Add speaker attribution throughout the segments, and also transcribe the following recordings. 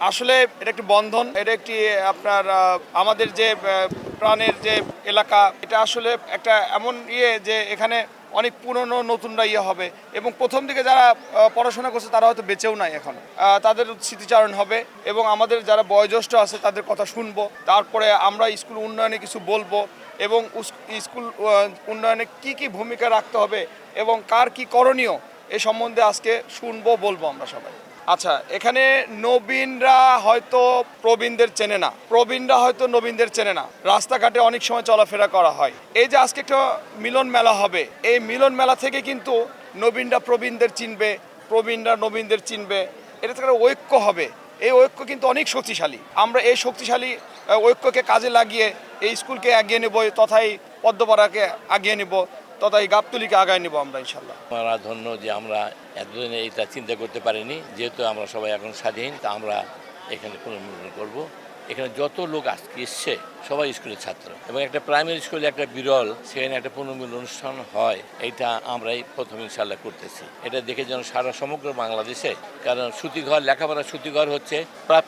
Speaker 1: আসলে এটা একটি বন্ধন, এটা একটি আপনার আমাদের যে প্রাণের যে এলাকা, এটা আসলে একটা এমন যে এখানে অনেক পুরনো নতুনরা হবে এবং প্রথম দিকে যারা পড়াশোনা করছে তারা হয়তো বেঁচেও নাই এখন, তাদের স্মৃতিচারণ হবে এবং আমাদের যারা বয়োজ্যেষ্ঠ আছে তাদের কথা শুনবো। তারপরে আমরা স্কুল উন্নয়নে কিছু বলবো এবং স্কুল উন্নয়নে কি ভূমিকা রাখতে হবে এবং কার কি করণীয় এই সম্বন্ধে আজকে শুনবো, বলবো আমরা সবাই। আচ্ছা, এখানে নবীনরা হয়তো প্রবীণদের চেনে না, প্রবীণরা হয়তো নবীনদের চেনে না, রাস্তাঘাটে অনেক সময় চলাফেরা করা হয়। এই যে আজকে একটা মিলন মেলা হবে, এই মিলন মেলা থেকে কিন্তু নবীনরা প্রবীণদের চিনবে, প্রবীণরা নবীনদের চিনবে, এটা থেকে ঐক্য হবে। এই ঐক্য কিন্তু অনেক শক্তিশালী। আমরা এই শক্তিশালী ঐক্যকে কাজে লাগিয়ে এই স্কুলকে এগিয়ে নেব, তথাই পদ্মপাড়াকে আগিয়ে নেব, তথা এই গাবতলীকে আগায় নেব আমরা ইনশাল্লাহ।
Speaker 2: আমরা ধন্য যে আমরা এতদিনে এটা চিন্তা করতে পারিনি, যেহেতু আমরা সবাই এখন স্বাধীন, তা আমরা এখানে পুনর্মিলন করব। এখানে যত লোক আজকে এসছে সবাই স্কুলের ছাত্র এবং একটা প্রাইমারি স্কুলে একটা বিরল সেখানে একটা পুনর্মিলন অনুষ্ঠান হয়, এইটা আমরাই প্রথম ইনশাল্লাহ করতেছি। এটা দেখে যেন সারা সমগ্র বাংলাদেশে, কারণ সুতিঘর, লেখাপড়া সুতিঘর হচ্ছে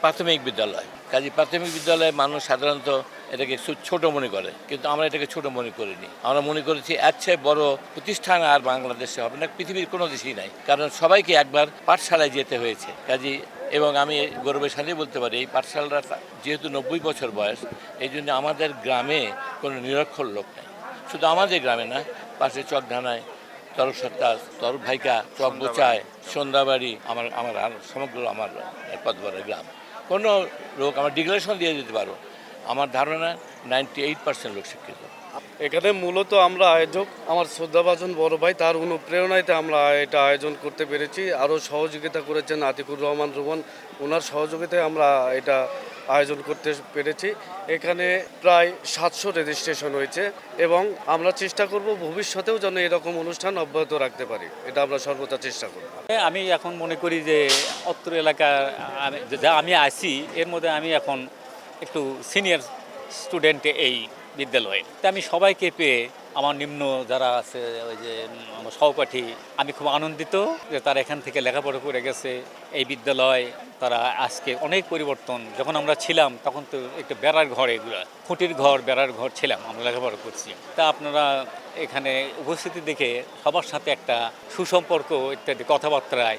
Speaker 2: প্রাথমিক বিদ্যালয়। কাজী প্রাথমিক বিদ্যালয়ে মানুষ সাধারণত এটাকে ছোট মনে করে, কিন্তু আমরা এটাকে ছোট মনে করিনি। আমরা মনে করেছি এর চেয়ে বড় প্রতিষ্ঠান আর বাংলাদেশে হবে না, পৃথিবীর কোনো দেশেই নাই, কারণ সবাইকে একবার পাঠশালায় যেতে হয়েছে। কাজী এবং আমি গর্বের সাথে বলতে পারি এই পাঠশালাটা যেহেতু 90 বছর বয়স, এই জন্য আমাদের গ্রামে কোনো নিরক্ষর লোক নেই। শুধু আমাদের গ্রামে না, পাশে চকধানায়, তরফসত্তাস, তরফভাইকা, চকবোচায়, সন্ধ্যাবাড়ি, আমার আর সমগ্র আমার পদ্মপাড়া গ্রাম, কোনো লোক আমার ডিক্লারেশন দিয়ে দিতে পারো, আমার ধারণা 98% লোক শিক্ষিত।
Speaker 3: এখানে মূলত আমরা আয়োজক, আমার শ্রদ্ধাভাজন বড় ভাই, তার অনুপ্রেরণাতে আমরা এটা আয়োজন করতে পেরেছি। আরও সহযোগিতা করেছেন আতিকুর রহমান রুমন, ওনার সহযোগিতায় আমরা এটা আয়োজন করতে পেরেছি। এখানে প্রায় 700 রেজিস্ট্রেশন হয়েছে এবং আমরা চেষ্টা করব ভবিষ্যতেও যেন এরকম অনুষ্ঠান অব্যাহত রাখতে পারি, এটা আমরা সর্বদা চেষ্টা করব।
Speaker 4: আমি এখন মনে করি যে অত্র এলাকার যা আমি আছি এর মধ্যে আমি এখন একটু সিনিয়র স্টুডেন্ট এই বিদ্যালয়ে। তা আমি সবাইকে পেয়ে, আমার নিম্ন যারা আছে ওই যে আমার সহপাঠী, আমি খুব আনন্দিত যে তারা এখান থেকে লেখাপড়া করে গেছে। এই বিদ্যালয় তারা আজকে অনেক পরিবর্তন। যখন আমরা ছিলাম তখন তো একটা বেড়ার ঘর, এগুলো খুঁটির ঘর, বেড়ার ঘর ছিলাম, আমরা লেখাপড়া করছি। তা আপনারা এখানে উপস্থিতি দেখে সবার সাথে একটা সুসম্পর্ক ইত্যাদি কথাবার্তায়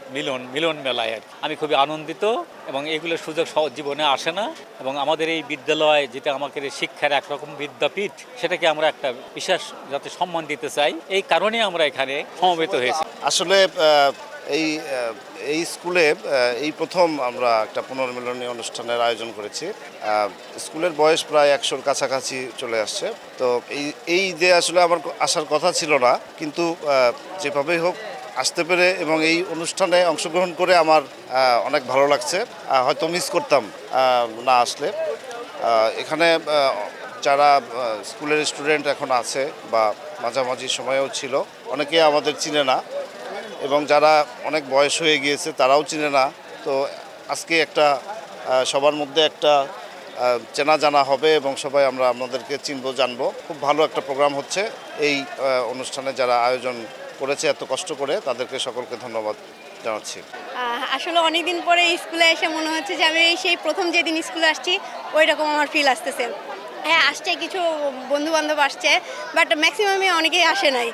Speaker 4: মিলন মেলায় আমি খুবই আনন্দিত এবং এগুলোর সুযোগ জীবনে আসে না। এবং আমাদের এই বিদ্যালয়, যেটা আমাদের শিক্ষার একরকম বিদ্যাপীঠ, সেটাকে আমরা একটা বিশেষ যাতে সম্মান দিতে চাই, এই কারণে আমরা এখানে সমবেত হয়েছি।
Speaker 5: আসলে এই স্কুলে এই প্রথম আমরা একটা পুনর্মিলনী অনুষ্ঠানের আয়োজন করেছি। স্কুলের বয়স প্রায় 100-র কাছাকাছি চলে আসছে। তো এই ঈদে আসলে আমার আসার কথা ছিল না, কিন্তু যেভাবেই হোক আসতে পেরে এবং এই অনুষ্ঠানে অংশগ্রহণ করে আমার অনেক ভালো লাগছে। হয়তো মিস করতাম না আসলে। এখানে যারা স্কুলের স্টুডেন্ট এখন আছে বা মাঝামাঝি সময়েও ছিল, অনেকে আমাদের চিনে না এবং যারা অনেক বয়স হয়ে গিয়েছে তারাও চিনে না। তো আজকে একটা সবার মধ্যে একটা চেনা জানা হবে এবং সবাই আমরা আমাদেরকে চিনবো, জানবো। খুব ভালো একটা প্রোগ্রাম হচ্ছে। এই অনুষ্ঠানে যারা আয়োজন করেছে এত কষ্ট করে, তাদেরকে সকলকে ধন্যবাদ জানাচ্ছি।
Speaker 6: আসলে অনেকদিন পরে স্কুলে এসে মনে হচ্ছে যে আমি সেই প্রথম যেদিন স্কুলে আসছি ওই রকম আমার ফিল আসতেছে। হ্যাঁ, আসছে কিছু বন্ধুবান্ধব আসছে, বাট ম্যাক্সিমামই অনেকেই আসে নাই।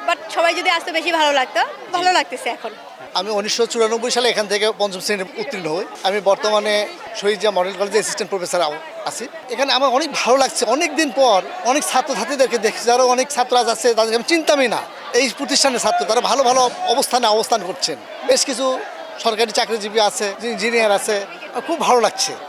Speaker 6: বাট সবাই যদি আসতে বেশি ভালো লাগতো, ভালো লাগতেছে এখন।
Speaker 7: আমি 1994 সালে এখান থেকে 5ম শ্রেণীতে উত্তীর্ণ হই। আমি বর্তমানে শহীদ জিয়া মডেল কলেজে অ্যাসিস্ট্যান্ট প্রফেসর আছি। এখানে আমার অনেক ভালো লাগছে। অনেক দিন পর অনেক ছাত্রছাত্রীদেরকে দেখছি, যারা অনেক ছাত্র আজ আছে, তাদেরকে আমি চিন্তামই না। এই প্রতিষ্ঠানের ছাত্র, তারা ভালো ভালো অবস্থান করছেন। বেশ কিছু সরকারি চাকরিজীবী আছে, ইঞ্জিনিয়ার আছে, খুব ভালো লাগছে।